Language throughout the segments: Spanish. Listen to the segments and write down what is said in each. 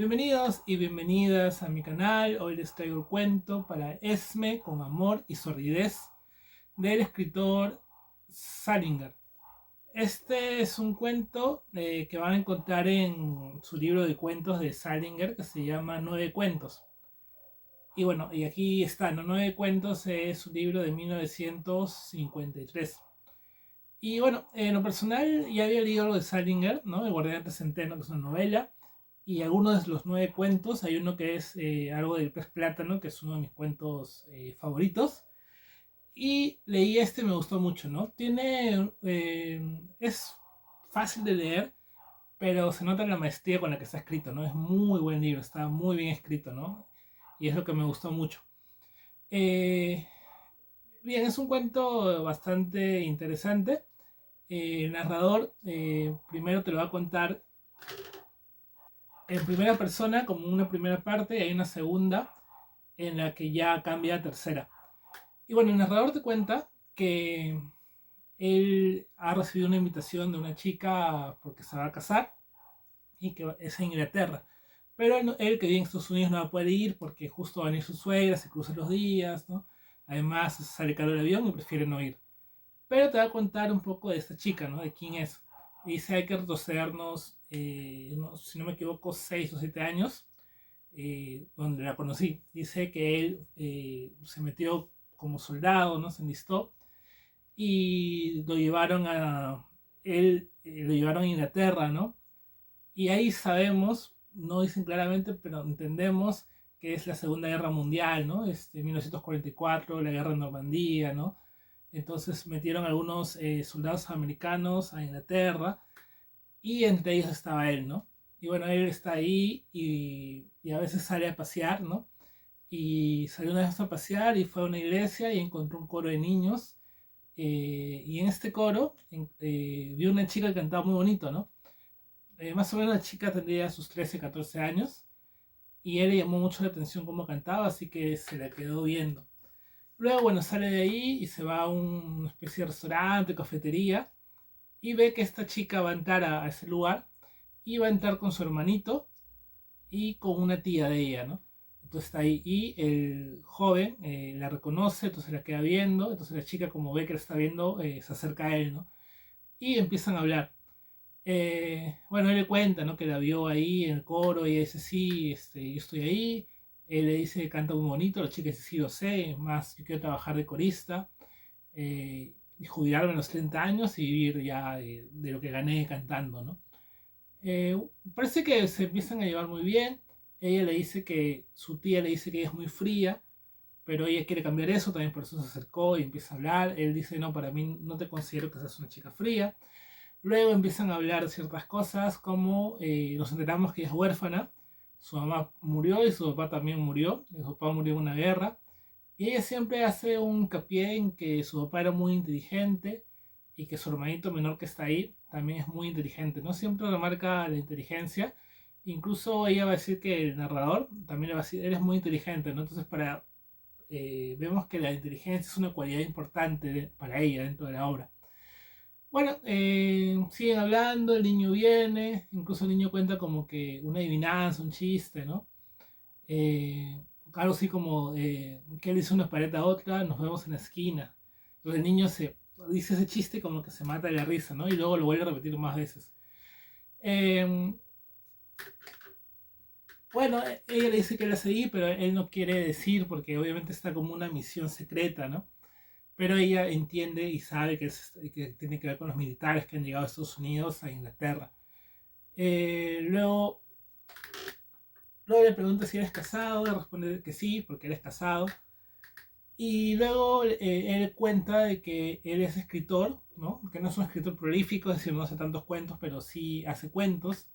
Bienvenidos y bienvenidas a mi canal. Hoy les traigo el cuento para Esme con amor y sordidez del escritor Salinger. Este es un cuento que van a encontrar en su libro de cuentos de Salinger que se llama Nueve Cuentos. Y bueno, y aquí está, ¿no? Nueve Cuentos es un libro de 1953. Y bueno, en lo personal ya había leído algo de Salinger, ¿no? El Guardián de Centeno, que es una novela. Y algunos de los nueve cuentos, hay uno que es algo del pez plátano, que es uno de mis cuentos favoritos. Y leí este, me gustó mucho, ¿no? Es fácil de leer, pero se nota la maestría con la que está escrito, ¿no? Es muy buen libro, está muy bien escrito, ¿no? Y es lo que me gustó mucho. Eh, Bien, es un cuento bastante interesante. El narrador primero te lo va a contar en primera persona como una primera parte y hay una segunda en la que ya cambia a tercera. Y bueno, el narrador te cuenta que él ha recibido una invitación de una chica porque se va a casar y que es en Inglaterra. Pero él que vive en Estados Unidos no va a poder ir porque justo va a venir su suegra, se cruzan los días, ¿no? Además sale caro el avión y prefiere no ir. Pero te va a contar un poco de esta chica, ¿no? De quién es. Y dice, hay que retrocedernos, si no me equivoco, 6 o 7 años, donde la conocí. Dice que él se metió como soldado, ¿no? Se enlistó y lo llevaron a Inglaterra, ¿no? Y ahí sabemos, no dicen claramente, pero entendemos que es la Segunda Guerra Mundial, ¿no? 1944, la guerra de Normandía, ¿no? Entonces metieron algunos soldados americanos a Inglaterra y entre ellos estaba él, ¿no? Y bueno, él está ahí y a veces sale a pasear, ¿no? Y salió una vez a pasear y fue a una iglesia y encontró un coro de niños. Y en este coro vio una chica que cantaba muy bonito, ¿no? Más o menos la chica tendría sus 13, 14 años y él le llamó mucho la atención cómo cantaba, así que se la quedó viendo. Luego, bueno, sale de ahí y se va a una especie de restaurante, cafetería y ve que esta chica va a entrar a ese lugar y va a entrar con su hermanito y con una tía de ella, ¿no? Entonces está ahí y el joven la reconoce, entonces la queda viendo, entonces la chica como ve que la está viendo se acerca a él, ¿no? Y empiezan a hablar. Bueno, él le cuenta, ¿no? Que la vio ahí en el coro y ella dice, sí, yo estoy ahí. Él le dice que canta muy bonito, la chica dice, sí, lo sé, es más, yo quiero trabajar de corista y jubilarme a los 30 años y vivir ya de lo que gané cantando, ¿no? Eh, Parece que se empiezan a llevar muy bien. Ella le dice que su tía le dice que ella es muy fría, pero ella quiere cambiar eso, también por eso se acercó y empieza a hablar. Él dice, no, para mí no te considero que seas una chica fría. Luego empiezan a hablar de ciertas cosas como nos enteramos que ella es huérfana, su mamá murió y su papá también murió, su papá murió en una guerra. Y ella siempre hace un hincapié en que su papá era muy inteligente y que su hermanito menor que está ahí también es muy inteligente. No siempre remarca la inteligencia. Incluso ella va a decir que el narrador también le va a decir, eres muy inteligente, ¿no? Entonces vemos que la inteligencia es una cualidad importante para ella dentro de la obra. Bueno, siguen hablando, el niño viene, incluso el niño cuenta como que una adivinanza, un chiste, ¿no? Algo así como que él dice una pared a otra, nos vemos en la esquina. Entonces el niño se dice ese chiste como que se mata de la risa, ¿no? Y luego lo vuelve a repetir más veces. Eh, bueno, ella le dice que él hace ahí, pero él no quiere decir porque obviamente está como una misión secreta, ¿no? Pero ella entiende y sabe que tiene que ver con los militares que han llegado a Estados Unidos, a Inglaterra. Luego, le pregunta si eres casado, él responde que sí, porque él es casado. Y luego él cuenta de que él es escritor, ¿no? Que no es un escritor prolífico, es decir, no hace tantos cuentos, pero sí hace cuentos.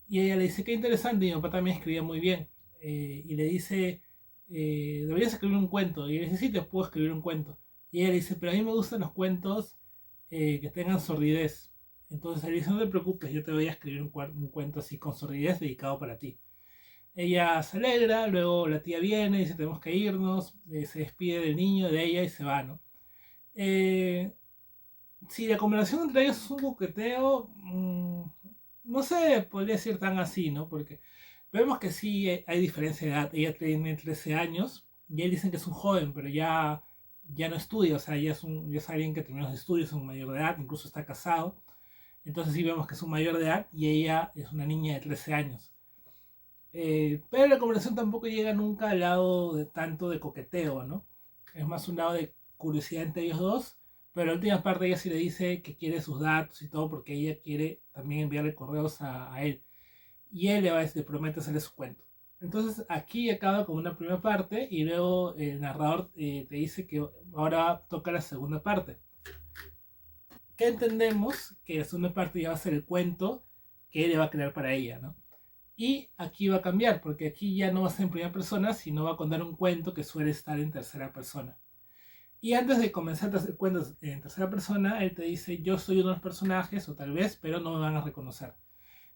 Y ella le dice, qué interesante, mi papá también escribía muy bien. Y le dice, deberías escribir un cuento. Y él dice, sí, te puedo escribir un cuento. Y ella le dice, pero a mí me gustan los cuentos que tengan sordidez. Entonces él dice, no te preocupes, yo te voy a escribir un cuento así con sordidez dedicado para ti. Ella se alegra, luego la tía viene, dice tenemos que irnos, se despide del niño, de ella y se va, ¿no? Eh, si la conversación entre ellos es un coqueteo, no sé, podría ser tan así, ¿no? Porque Vemos que sí hay diferencia de edad. Ella tiene 13 años y él dicen que es un joven, pero ya no estudia, o sea, ya es alguien que terminó los estudios, es un mayor de edad, incluso está casado. Entonces sí vemos que es un mayor de edad y ella es una niña de 13 años. Pero la conversación tampoco llega nunca al lado de tanto de coqueteo, ¿no? Es más un lado de curiosidad entre ellos dos, pero la última parte ella sí le dice que quiere sus datos y todo porque ella quiere también enviarle correos a él. Y él le promete hacerle su cuento. Entonces aquí acaba con una primera parte y luego el narrador te dice que ahora toca la segunda parte. Que entendemos que la segunda parte ya va a ser el cuento que él le va a crear para ella, ¿no? Y aquí va a cambiar, porque aquí ya no va a ser en primera persona, sino va a contar un cuento que suele estar en tercera persona. Y antes de comenzar a hacer cuentos en tercera persona, él te dice, yo soy uno de los personajes, o tal vez, pero no me van a reconocer.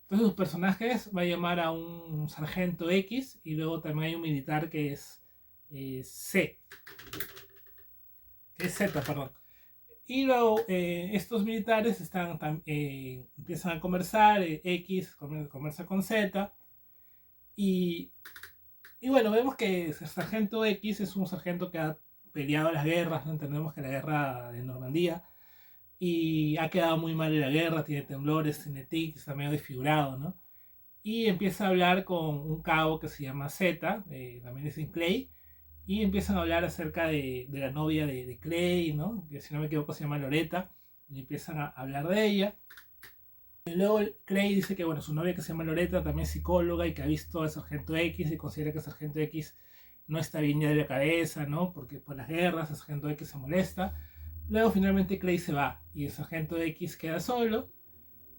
Entonces los personajes va a llamar a un sargento X y luego también hay un militar que es C, que es Z, perdón. Y luego estos militares empiezan a conversar, X conversa con Z y, y bueno, vemos que el sargento X es un sargento que ha peleado las guerras, ¿no? Entendemos que la guerra de Normandía y ha quedado muy mal en la guerra, tiene temblores, tiene tics, está medio desfigurado, ¿no? Y empieza a hablar con un cabo que se llama Z, también es en Clay, y empiezan a hablar acerca de la novia de Clay, ¿no? Que si no me equivoco se llama Loretta, y empiezan a hablar de ella. Y luego Clay dice que bueno, su novia que se llama Loretta también es psicóloga y que ha visto al Sargento X y considera que el Sargento X no está bien ya de la cabeza, ¿no? Porque por las guerras el Sargento X se molesta. Luego finalmente Clay se va y el Sargento X queda solo.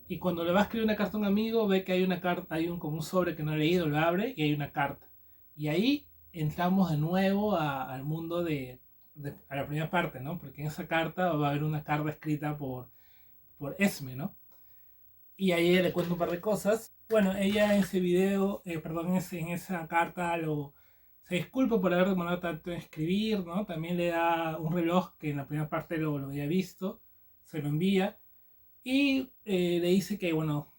Y cuando le va a escribir una carta a un amigo, ve que hay una carta, hay como un sobre que no ha leído, lo abre y hay una carta. Y ahí entramos de nuevo al mundo a la primera parte, ¿no? Porque en esa carta va a haber una carta escrita por Esme, ¿no? Y ahí ella le cuenta un par de cosas. Bueno, ella en ese video, perdón, en esa carta se disculpa por haber demorado tanto en escribir, ¿no? También le da un reloj que en la primera parte lo había visto, se lo envía y le dice que, bueno,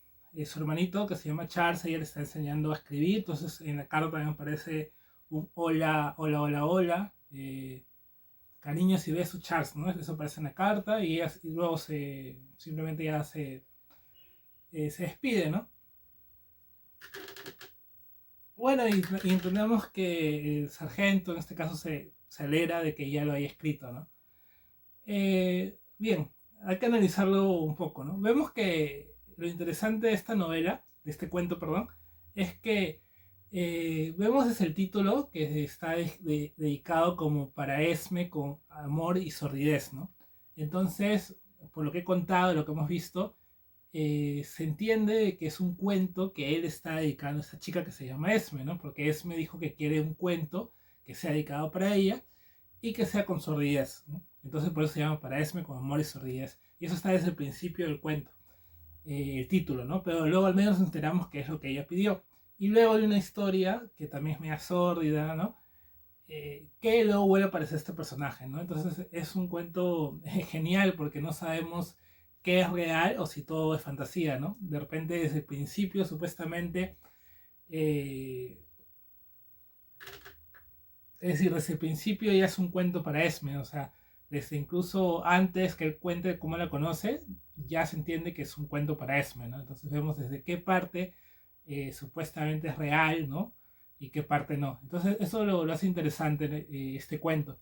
su hermanito que se llama Charles, ella le está enseñando a escribir. Entonces en la carta también aparece un hola, hola, hola, hola. Cariños y besos, Charles, ¿no? Eso aparece en la carta y luego simplemente ya se despide, ¿no? Bueno, y entendemos que el sargento en este caso se alegra de que ya lo haya escrito, ¿no? Bien, hay que analizarlo un poco, ¿no? Vemos que lo interesante de esta novela, de este cuento, perdón, es que vemos desde el título que está dedicado como para Esme con amor y sordidez, ¿no? Entonces, por lo que he contado, lo que hemos visto, se entiende que es un cuento que él está dedicando a esta chica que se llama Esme, ¿no? Porque Esme dijo que quiere un cuento que sea dedicado para ella y que sea con sordidez, ¿no? Entonces por eso se llama Para Esme con amor y sordidez. Y eso está desde el principio del cuento, el título, ¿no? Pero luego al menos nos enteramos que es lo que ella pidió. Y luego hay una historia que también es media sórdida, ¿no? Que luego vuelve a aparecer este personaje, ¿no? Entonces es un cuento genial porque no sabemos qué es real o si todo es fantasía, ¿no? De repente desde el principio supuestamente, eh, es decir, desde el principio ya es un cuento para Esme, o sea, desde incluso antes que él cuente cómo la conoce, ya se entiende que es un cuento para Esme, ¿no? Entonces vemos desde qué parte supuestamente es real, ¿no? Y qué parte no. Entonces eso lo hace interesante este cuento.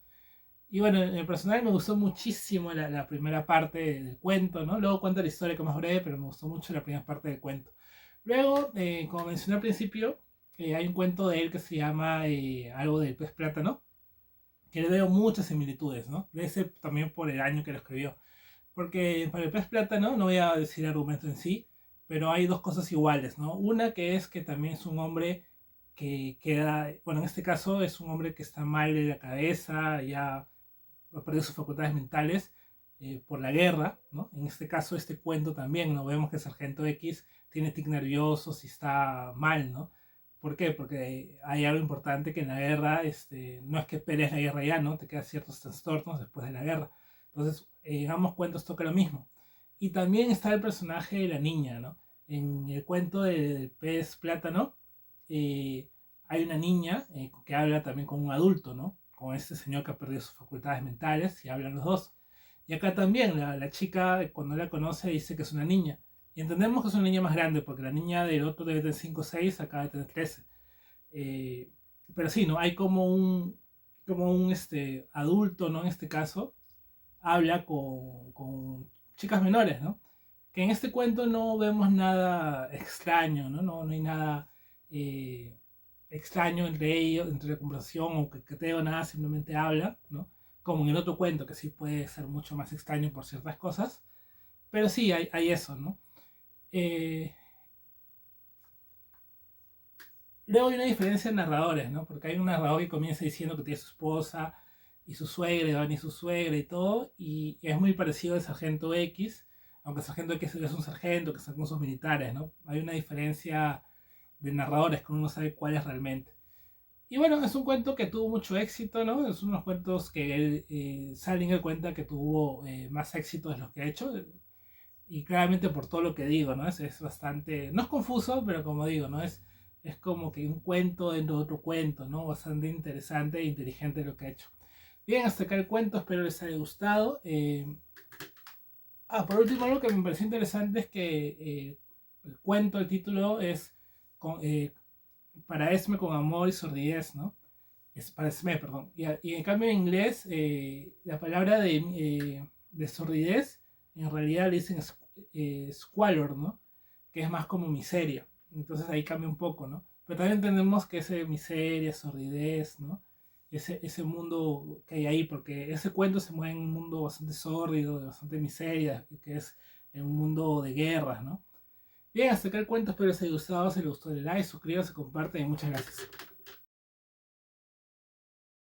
Y bueno, en el personal me gustó muchísimo la primera parte del cuento, ¿no? Luego cuenta la historia que es más breve, pero me gustó mucho la primera parte del cuento. Luego, como mencioné al principio, hay un cuento de él que se llama algo del pez plátano, que le veo muchas similitudes, ¿no? Debe ser también por el año que lo escribió. Porque para el pez plátano, no voy a decir argumento en sí, pero hay dos cosas iguales, ¿no? Una que es que también es un hombre que queda, bueno, en este caso es un hombre que está mal de la cabeza, ya ha perdido sus facultades mentales por la guerra, ¿no? En este caso, este cuento también, ¿no? Vemos que el Sargento X tiene tic nerviosos y está mal, ¿no? ¿Por qué? Porque hay algo importante que en la guerra, no es que pelees la guerra ya, ¿no? Te quedan ciertos trastornos después de la guerra. Entonces, en ambos cuentos toca lo mismo. Y también está el personaje de la niña, ¿no? En el cuento del pez plátano, hay una niña que habla también con un adulto, ¿no? Con este señor que ha perdido sus facultades mentales y hablan los dos. Y acá también la chica, cuando la conoce, dice que es una niña. Y entendemos que es una niña más grande, porque la niña del otro debe tener 5 o 6, acá debe tener 13. Eh, pero sí, ¿no? Hay como un adulto, ¿no? En este caso, habla con chicas menores, ¿no? Que en este cuento no vemos nada extraño, ¿no? No hay nada eh, extraño entre ellos, entre la conversación o que te digo nada, simplemente habla, ¿no? Como en el otro cuento, que sí puede ser mucho más extraño por ciertas cosas, pero sí hay eso, ¿no? Eh, Luego hay una diferencia en narradores, ¿no? Porque hay un narrador que comienza diciendo que tiene su esposa y su suegra, y van y su suegra y todo, y es muy parecido al Sargento X, aunque el Sargento X es un sargento, que son sus militares, ¿no? Hay una diferencia de narradores que uno no sabe cuál es realmente. Y bueno, es un cuento que tuvo mucho éxito, ¿no? Es unos cuentos que Salinger cuenta que tuvo más éxito de los que ha hecho, y claramente por todo lo que digo, ¿no? Es bastante, no es confuso, pero como digo, ¿no? Es como que un cuento dentro de otro cuento, ¿no? Bastante interesante e inteligente lo que ha hecho. Bien, hasta acá el cuento, espero les haya gustado. Por último, algo que me pareció interesante es que el cuento, el título es con, para Esme con amor y sordidez, ¿no? Es para Esme, perdón. Y en cambio en inglés, la palabra de sordidez, en realidad le dicen squalor, ¿no? Que es más como miseria. Entonces ahí cambia un poco, ¿no? Pero también entendemos que ese miseria, sordidez, ¿no? Ese mundo que hay ahí, porque ese cuento se mueve en un mundo bastante sórdido, de bastante miseria, que es en un mundo de guerras, ¿no? Bien, hasta acá el cuento, espero que les haya gustado. Si les gustó, le like, suscríbanse, comparten y muchas gracias.